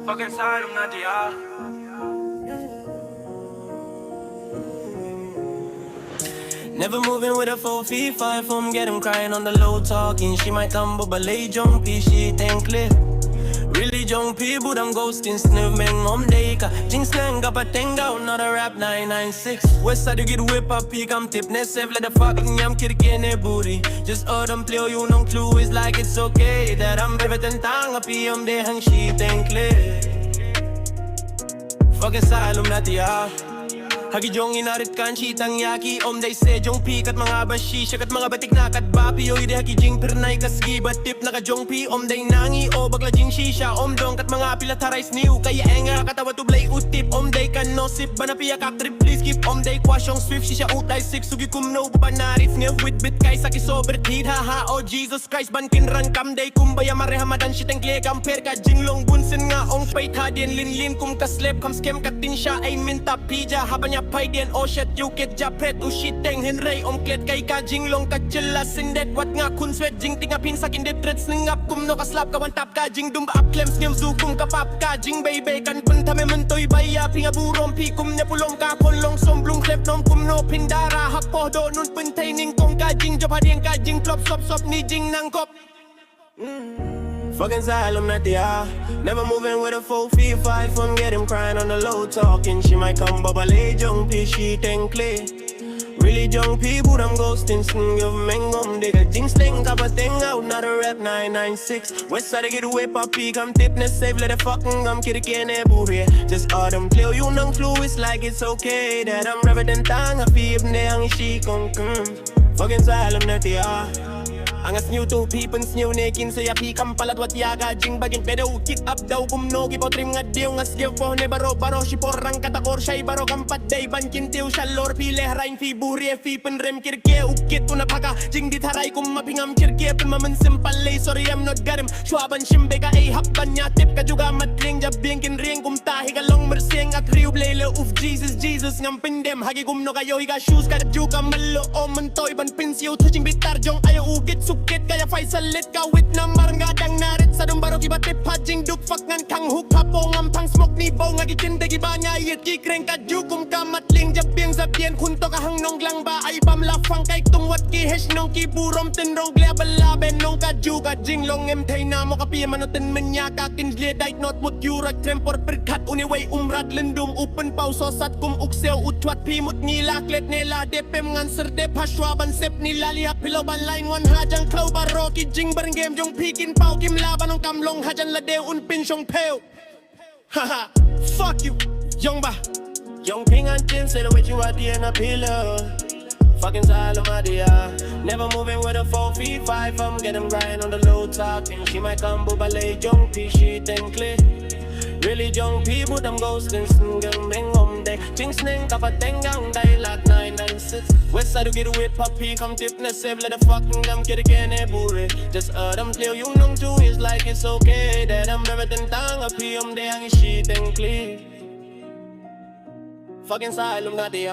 Fucking side, I'm not the Never moving with a 4-5 from get him crying on the low talking. She might tumble but lay jumpy, Shiteng khlieh. Really jumpy, but I'm ghosting sniff men om deka. Jing slang up a tenga, not a rap 996. West side you get whip up, peak, I'm tip nesef, let the fucking yam kirkene booty. Just them play you no clue, it's like it's okay that I'm better than tang a PM de hang Shiteng khlieh. Fucking silent not the Hagi jong inarit kan Shiteng yaki om day se jong pi kat mga bashi kat mga batik na kat bapi o ide hagi jing pernay kasgi bat tip naka jong pi om day nangi o bagla jing shisha om dong kat mga pilataray sniw kaya enga katawa tublay utip om day kan no sip bana piya kak trip please keep om day kwasyong swift shisha utay six sugi kum no banarif niya with bit kay saki sobert hit haha oh Jesus Christ ban kinrang kam day kumbaya marehamadan Shiteng khlieh kamper ka jing long bunsen nga ong pait hadin lin kum kaslep kam skem katin siya ay minta pija habanya Paiden oh shit you get japret u Shiteng henrei om klet kay ka jinglong ka chilla sindet wat nga kun swet jing tinga pin sakin det threats ningap kum no ka slap ka wan tap ka jing dumba up klems ngem zu kum ka pap ka jing baby kan pun tame mentoy baya pinga burom pi kum nya pulong ka kolong somblung klep nom kum no pindara hak po do nun pentay ning kong ka jing job hadien ka jing flop sop ni jing nangkop. Fucking silent not the Never moving with a 4-5 from get him crying on the low talking. She might come but lay jumpy, Shiteng khlieh. Really jumpy, but I'm ghosting give mengom digga jing sling up a thing out, not a rap 996. West side get whip up peak, I'm tipness save, let the fucking kirkene booty. Just them play you nang clue, it's like it's okay that I'm rather than tang a peep ne ang she kong Fucking silent not the Angas new to people new nekin saya pikam palat wat yaga jing bagin pedo kit up daw kumno gipotrim nga diw nga skill po ne baro si porang katakor shay baro kampat day bankin tiw shalor pile rain fi buri fi penrem kirke ukit una paka jing ditharay kum mapingam kirke pen mamen simpale sorry I'm not got him shwaban shimbe ka ay hakban nya tip ka juga matling jab bingkin ring kum tahi galong merseng at riu blele of Jesus ngam pendem hagi kumno kayo higa shoes ka juga malo o mentoy ban pinsiyo touching bitar jong ayo ukit sukit kaya Faisal lit ka wit na marangadang narit sa dumbaro giba tip hajing duk fuck ngan kang hook hapo ngam pang smoke ni bo nga gikinde giba nya yit gikreng ka jukum ka matling jabing sa bien kunto ka hang nong lang ba ay pam lafang kay tung wat ki hesh nong ki burom tin rog lebalaben nong ka juga jing long emtay na mo kapi manoten menya ka kinle dait not mut yurak trempor perkat uniway umrat lendum open pauso sat kum ukseo utwat pimut nila klet nila depem ngan serdep haswaban sep nila liya piloban line one hajang Klau baro ki jing bareng game jong pikin pau kim laban ng kamlong hajan la de un pin syong peo. Haha, fuck you, young ba. Young ping and chin say the way you are the and a pillow. Fucking silent my dear. Never moving with a 4-5 I'm getting grind on the low talking. She might come but ballet jong pi Shiteng khlieh. Really young people, I'm ghosting single mengom day. Jing sling kapateng gang day lat 996. West side you get whip puppy, come tipness save, let the fucking kirkene booty. Just them play you nung too, it's like it's okay that I'm better than tang a PM de hang Shiteng khlieh. Fucking silent not the